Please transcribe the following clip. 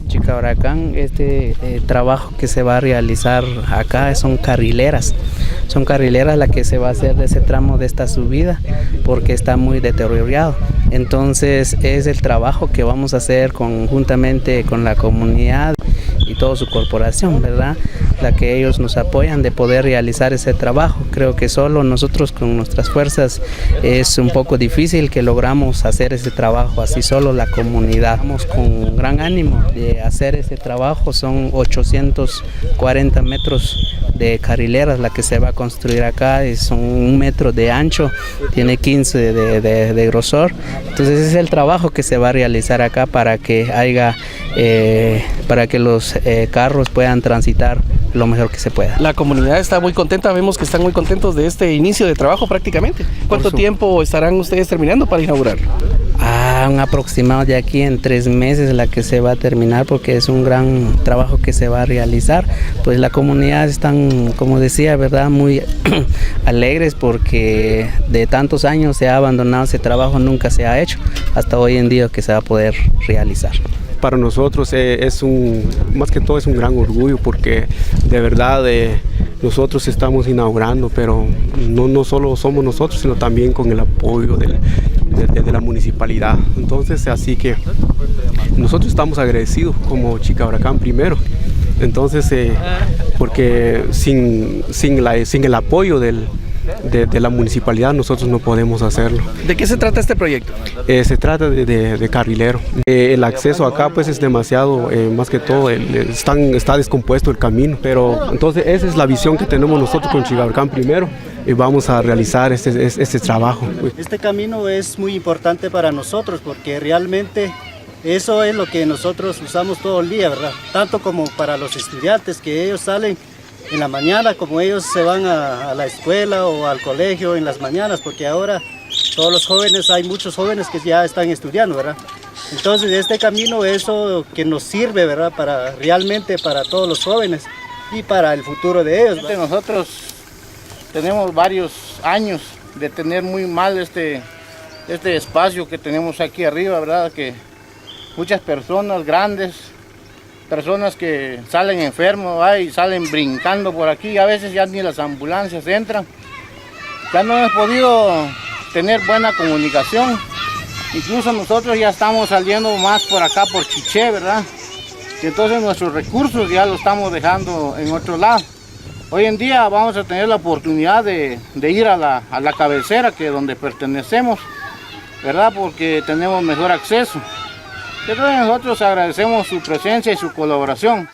Chicabracán, trabajo que se va a realizar acá son carrileras las que se va a hacer de ese tramo de esta subida porque está muy deteriorado. Entonces es el trabajo que vamos a hacer conjuntamente con la comunidad y toda su corporación, ¿verdad? La que ellos nos apoyan de poder realizar ese trabajo. Creo que solo nosotros con nuestras fuerzas es un poco difícil que logramos hacer ese trabajo, así solo la comunidad. Vamos con gran ánimo de hacer ese trabajo, son 840 metros de carrileras la que se va a construir acá, y son 1 metro de ancho, tiene 15 de grosor. Entonces ese es el trabajo que se va a realizar acá para que los carros puedan transitar lo mejor que se pueda. La comunidad está muy contenta, vemos que están muy contentos de este inicio de trabajo prácticamente. ¿Cuánto tiempo estarán ustedes terminando para inaugurar? Un aproximado de aquí en 3 meses la que se va a terminar, porque es un gran trabajo que se va a realizar. Pues la comunidad están, como decía, ¿verdad?, muy alegres porque de tantos años se ha abandonado ese trabajo, nunca se ha hecho, hasta hoy en día que se va a poder realizar. Para nosotros más que todo es un gran orgullo porque de verdad nosotros estamos inaugurando, pero no solo somos nosotros, sino también con el apoyo de la municipalidad. Entonces, así que nosotros estamos agradecidos como Chicabracán primero. Entonces, porque sin el apoyo de la municipalidad nosotros no podemos hacerlo. ¿De qué se trata este proyecto? Se trata de carrilero. El acceso acá pues es demasiado, más que todo está descompuesto el camino, pero entonces esa es la visión que tenemos nosotros con Chicabracán primero y vamos a realizar este trabajo. Este camino es muy importante para nosotros porque realmente eso es lo que nosotros usamos todo el día, ¿verdad? Tanto como para los estudiantes, que ellos salen en la mañana, como ellos se van a la escuela o al colegio en las mañanas, porque ahora todos los jóvenes, hay muchos jóvenes que ya están estudiando, ¿verdad? Entonces este camino, eso que nos sirve, ¿verdad?, realmente para todos los jóvenes y para el futuro de ellos, ¿verdad? Nosotros tenemos varios años de tener muy mal este espacio que tenemos aquí arriba, ¿verdad? Que muchas personas grandes, personas que salen enfermos y salen brincando por aquí, a veces ya ni las ambulancias entran. Ya no hemos podido tener buena comunicación, incluso nosotros ya estamos saliendo más por acá por Chiché, ¿verdad? Y entonces nuestros recursos ya los estamos dejando en otro lado. Hoy en día vamos a tener la oportunidad de ir a la cabecera, que es donde pertenecemos, ¿verdad? Porque tenemos mejor acceso. Entonces nosotros agradecemos su presencia y su colaboración.